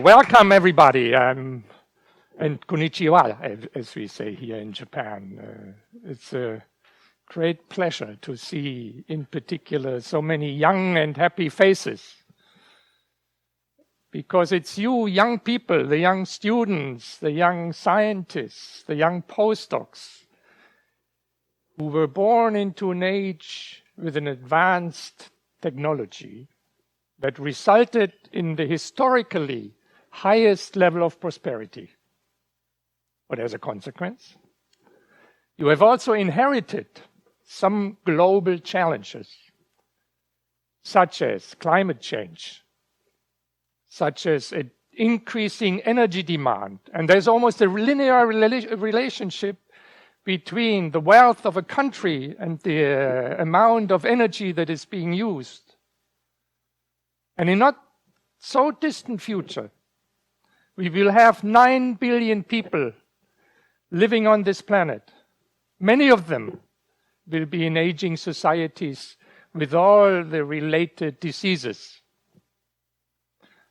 welcome everybody, and konnichiwa, as we say here in Japan. It's a great pleasure to see, in particular, so many young and happy faces. Because it's you young people, the young students, the young scientists, the young postdocs, who were born into an age with an advanced technology that resulted in the historically highest level of prosperity. But as a consequence, you have also inherited some global challenges, such as climate change, such as an increasing energy demand. And there's almost a linear relationship between the wealth of a country and the amount of energy that is being used. And in not so distant future, we will have 9 billion people living on this planet. Many of them will be in aging societies with all the related diseases.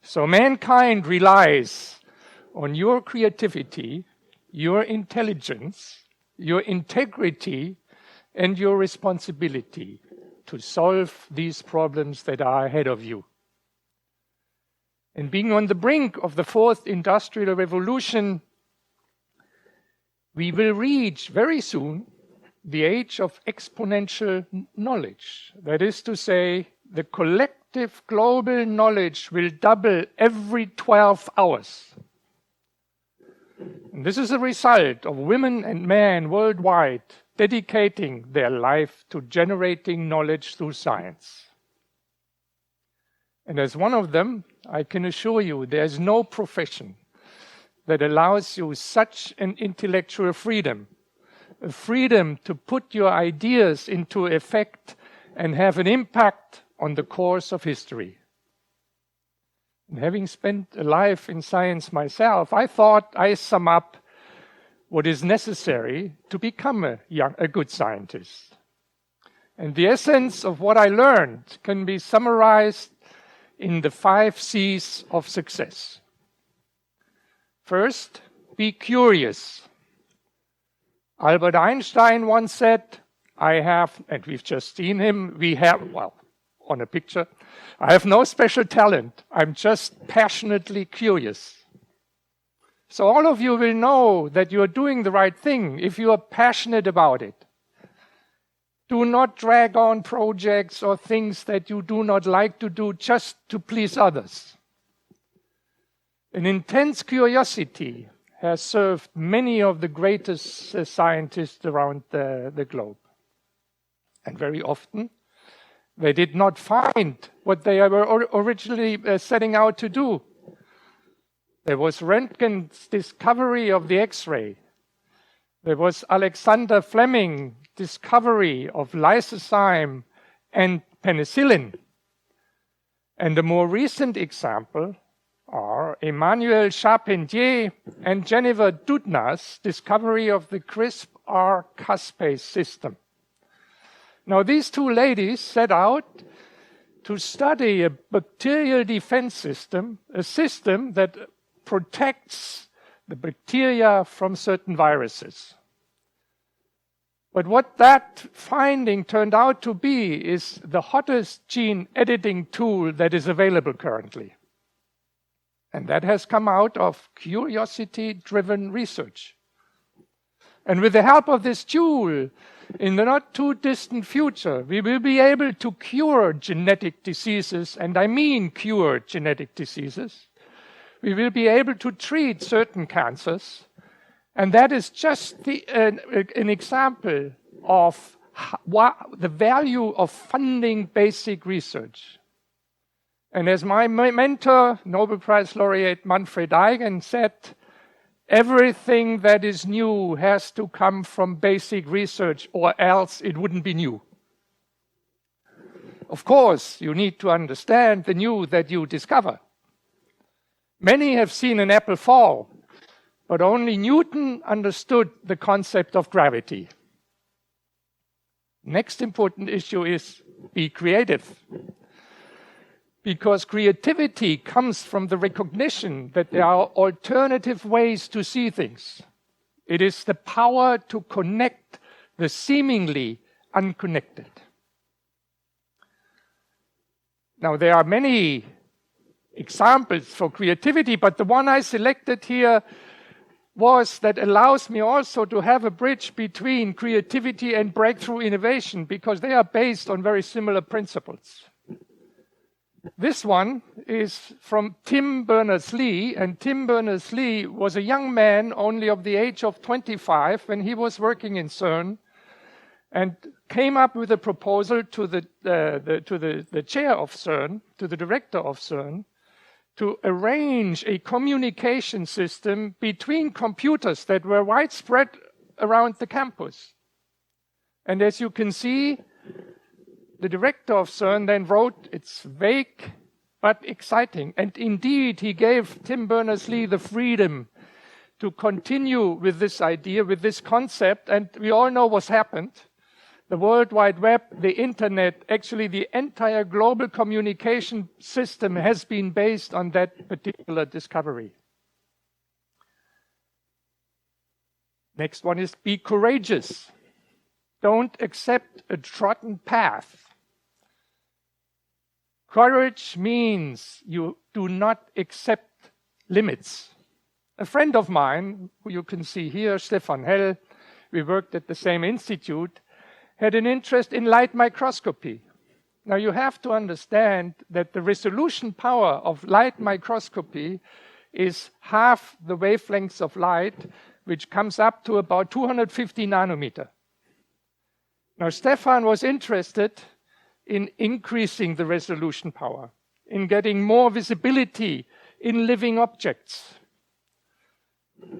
So mankind relies on your creativity, your intelligence, your integrity, and your responsibility to solve these problems that are ahead of you. And being on the brink of the fourth industrial revolution, we will reach very soon the age of exponential knowledge. That is to say, the collective global knowledge will double every 12 hours. And this is a result of women and men worldwide dedicating their life to generating knowledge through science. And as one of them, I can assure you there's no profession that allows you such an intellectual freedom, a freedom to put your ideas into effect and have an impact on the course of history. And having spent a life in science myself, I thought I sum up what is necessary to become a good scientist. And the essence of what I learned can be summarized in the 5 C's of success. First, be curious. Albert Einstein once said, and we've just seen him, on a picture, I have no special talent. I'm just passionately curious. So all of you will know that you're doing the right thing if you are passionate about it. Do not drag on projects or things that you do not like to do just to please others. An intense curiosity has served many of the greatest scientists around the globe. And very often, they did not find what they were originally setting out to do. There was Röntgen's discovery of the X-ray. There was Alexander Fleming's discovery of lysozyme and penicillin. And a more recent example are Emmanuel Charpentier and Jennifer Doudna's discovery of the CRISPR-Cas9 system. Now, these two ladies set out to study a bacterial defense system, a system that protects the bacteria from certain viruses. But what that finding turned out to be is the hottest gene editing tool that is available currently. And that has come out of curiosity-driven research. And with the help of this tool, in the not too distant future, we will be able to cure genetic diseases, and I mean cure genetic diseases. We will be able to treat certain cancers, and that is just an example of the value of funding basic research. And as my mentor, Nobel Prize laureate Manfred Eigen said, everything that is new has to come from basic research, or else it wouldn't be new. Of course, you need to understand the new that you discover. Many have seen an apple fall, but only Newton understood the concept of gravity. Next important issue is be creative. Because creativity comes from the recognition that there are alternative ways to see things. It is the power to connect the seemingly unconnected. Now, there are many examples for creativity, but the one I selected here was that allows me also to have a bridge between creativity and breakthrough innovation, because they are based on very similar principles. This one is from Tim Berners-Lee, and Tim Berners-Lee was a young man only of the age of 25 when he was working in CERN, and came up with a proposal to the chair of CERN, to the director of CERN, to arrange a communication system between computers that were widespread around the campus. And as you can see, the director of CERN then wrote, it's vague but exciting. And indeed, he gave Tim Berners-Lee the freedom to continue with this idea, with this concept. And we all know what's happened. The World Wide Web, the internet, actually the entire global communication system has been based on that particular discovery. Next one is be courageous. Don't accept a trodden path. Courage means you do not accept limits. A friend of mine, who you can see here, Stefan Hell, we worked at the same institute, had an interest in light microscopy. Now you have to understand that the resolution power of light microscopy is half the wavelengths of light, which comes up to about 250 nanometer. Now Stefan was interested in increasing the resolution power, in getting more visibility in living objects.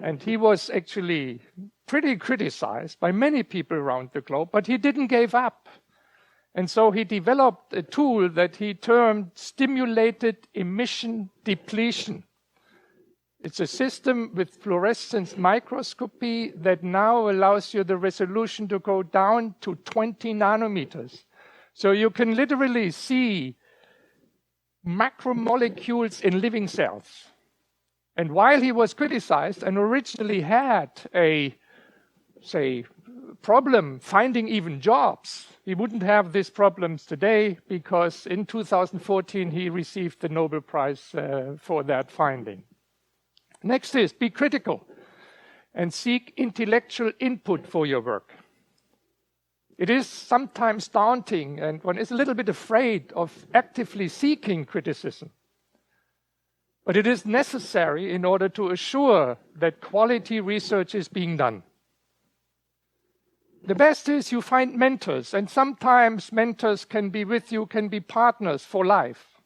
And he was actually pretty criticized by many people around the globe, but he didn't give up. And so he developed a tool that he termed stimulated emission depletion. It's a system with fluorescence microscopy that now allows you the resolution to go down to 20 nanometers. So you can literally see macromolecules in living cells. And while he was criticized and originally had a, say, problem finding even jobs, he wouldn't have these problems today, because in 2014 he received the Nobel Prize for that finding. Next is be critical and seek intellectual input for your work. It is sometimes daunting, and one is a little bit afraid of actively seeking criticism. But it is necessary in order to assure that quality research is being done. The best is you find mentors, and sometimes mentors can be with you, can be partners for life.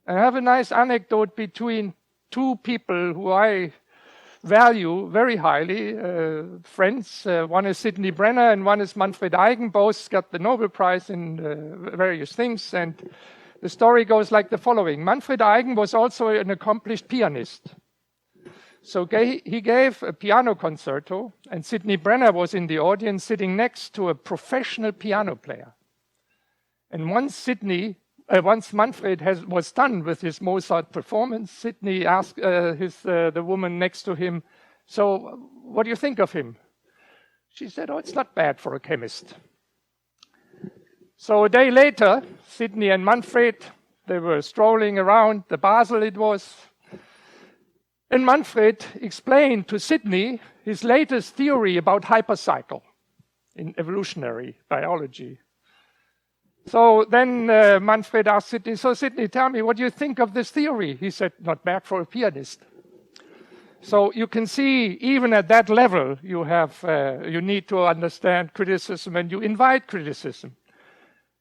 I have a nice anecdote between two people who I value very highly, friends. One is Sidney Brenner and one is Manfred Eigen. Both got the Nobel Prize in various things. And the story goes like the following. Manfred Eigen was also an accomplished pianist. So he gave a piano concerto, and Sidney Brenner was in the audience sitting next to a professional piano player. And once Manfred was done with his Mozart performance, Sidney asked the woman next to him, so what do you think of him? She said, oh, it's not bad for a chemist. So a day later, Sidney and Manfred, they were strolling around the Basel it was, and Manfred explained to Sidney his latest theory about hypercycle in evolutionary biology. So then Manfred asked Sidney, so Sidney, tell me, what do you think of this theory? He said, not bad for a pianist. So you can see, even at that level, you need to understand criticism, and you invite criticism.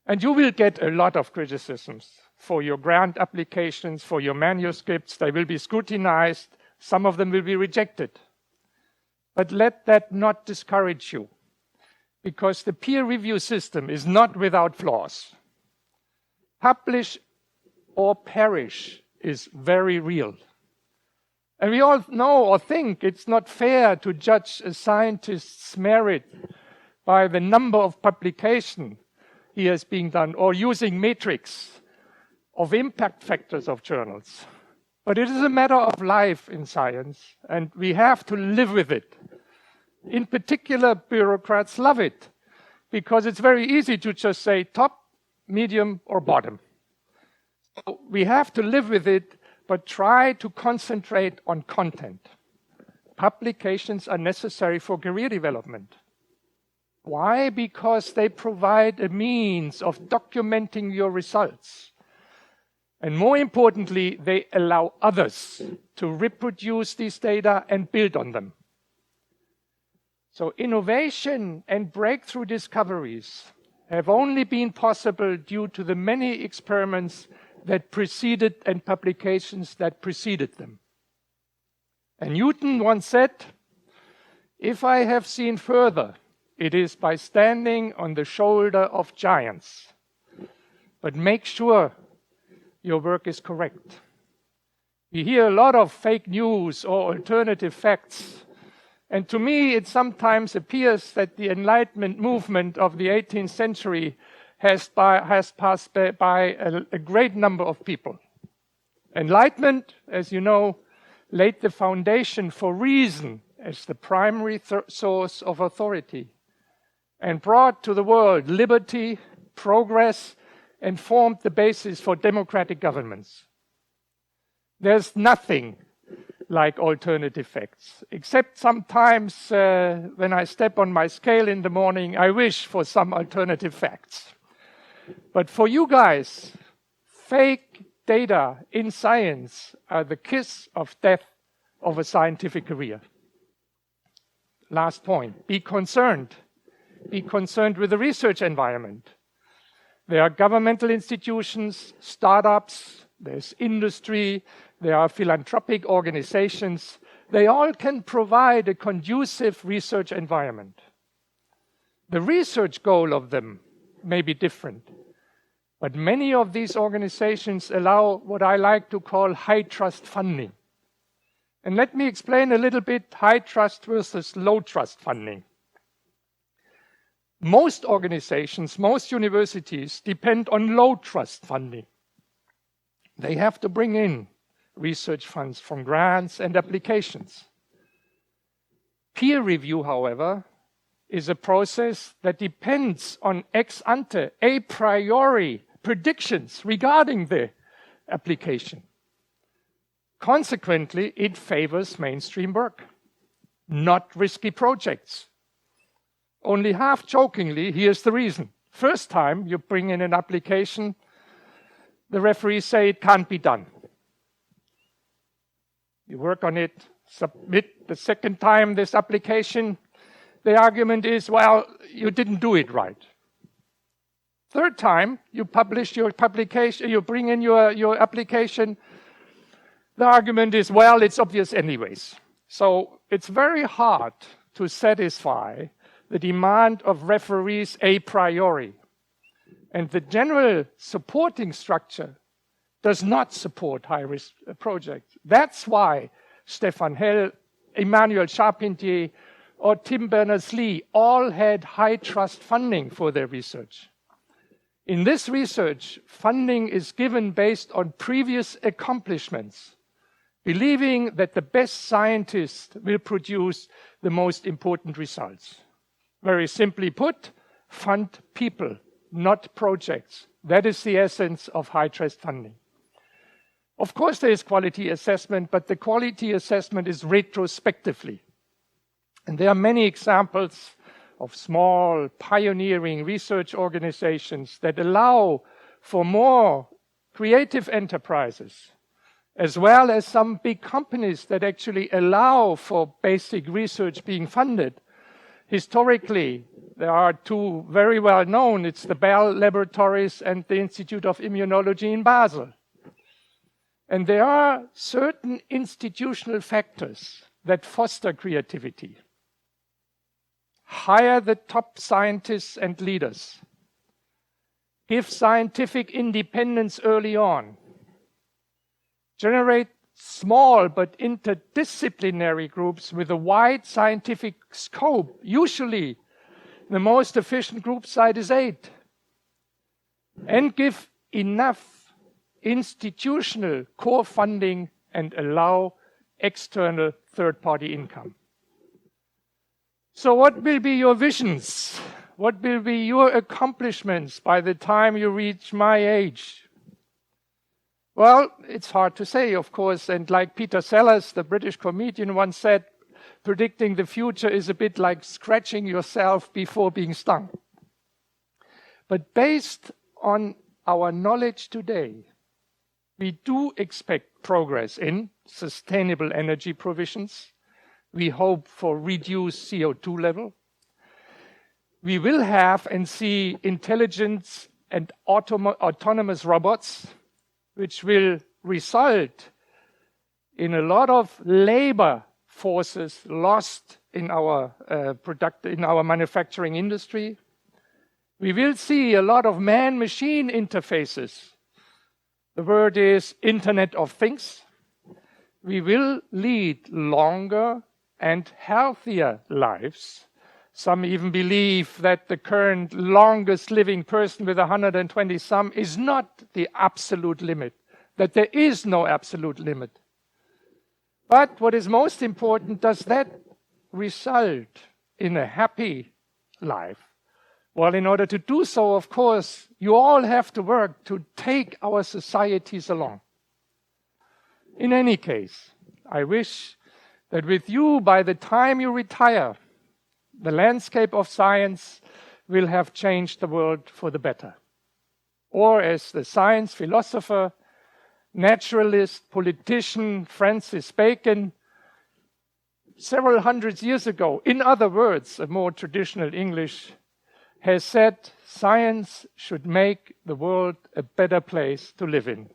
And you will get a lot of criticisms for your grant applications, for your manuscripts. They will be scrutinized. Some of them will be rejected. But let that not discourage you, because the peer review system is not without flaws. Publish or perish is very real. And we all know or think it's not fair to judge a scientist's merit by the number of publications he has been done, or using metrics of impact factors of journals. But it is a matter of life in science, and we have to live with it. In particular, bureaucrats love it, because it's very easy to just say top, medium, or bottom. So we have to live with it, but try to concentrate on content. Publications are necessary for career development. Why? Because they provide a means of documenting your results. And more importantly, they allow others to reproduce these data and build on them. So innovation and breakthrough discoveries have only been possible due to the many experiments that preceded and publications that preceded them. And Newton once said, "If I have seen further, it is by standing on the shoulder of giants. But make sure your work is correct." We hear a lot of fake news or alternative facts. And to me, it sometimes appears that the Enlightenment movement of the 18th century has passed by a great number of people. Enlightenment, as you know, laid the foundation for reason as the primary source of authority and brought to the world liberty, progress, and formed the basis for democratic governments. There's nothing like alternative facts, except sometimes when I step on my scale in the morning, I wish for some alternative facts. But for you guys, fake data in science are the kiss of death of a scientific career. Last point, be concerned. Be concerned with the research environment. There are governmental institutions, startups, there's industry, there are philanthropic organizations. They all can provide a conducive research environment. The research goal of them may be different, but many of these organizations allow what I like to call high trust funding. And let me explain a little bit high trust versus low trust funding. Most organizations, most universities depend on low trust funding. They have to bring in research funds from grants and applications. Peer review, however, is a process that depends on ex ante, a priori predictions regarding the application. Consequently, it favors mainstream work, not risky projects. Only half jokingly, here's the reason. First time you bring in an application, the referees say it can't be done. You work on it, submit the second time this application. The argument is, well, you didn't do it right. Third time, you publish your publication, you bring in your application. The argument is, well, it's obvious anyways. So it's very hard to satisfy the demand of referees a priori. And the general supporting structure does not support high-risk projects. That's why Stefan Hell, Emmanuel Charpentier, or Tim Berners-Lee all had high-trust funding for their research. In this research, funding is given based on previous accomplishments, believing that the best scientists will produce the most important results. Very simply put, fund people, not projects. That is the essence of high-trust funding. Of course, there is quality assessment, but the quality assessment is retrospectively. And there are many examples of small, pioneering research organizations that allow for more creative enterprises, as well as some big companies that actually allow for basic research being funded. Historically, there are two very well known. It's the Bell Laboratories and the Institute of Immunology in Basel. And there are certain institutional factors that foster creativity. Hire the top scientists and leaders. Give scientific independence early on. Generate small but interdisciplinary groups with a wide scientific scope. Usually, the most efficient group size is 8. And give enough institutional core funding and allow external third-party income. So what will be your visions? What will be your accomplishments by the time you reach my age? Well, it's hard to say, of course, and like Peter Sellers, the British comedian, once said, predicting the future is a bit like scratching yourself before being stung. But based on our knowledge today, we do expect progress in sustainable energy provisions. We hope for reduced CO2 level. We will have and see intelligent and autonomous robots, which will result in a lot of labor forces lost in our manufacturing industry. We will see a lot of man-machine interfaces. The word is Internet of Things. We will lead longer and healthier lives. Some even believe that the current longest living person with 120 some is not the absolute limit, that there is no absolute limit. But what is most important, does that result in a happy life? Well, in order to do so, of course, you all have to work to take our societies along. In any case, I wish that with you, by the time you retire, the landscape of science will have changed the world for the better. Or as the science philosopher, naturalist, politician Francis Bacon, several hundred years ago, in other words, a more traditional English, has said, science should make the world a better place to live in.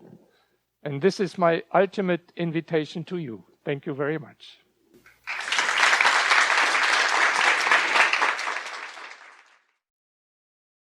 And this is my ultimate invitation to you. Thank you very much.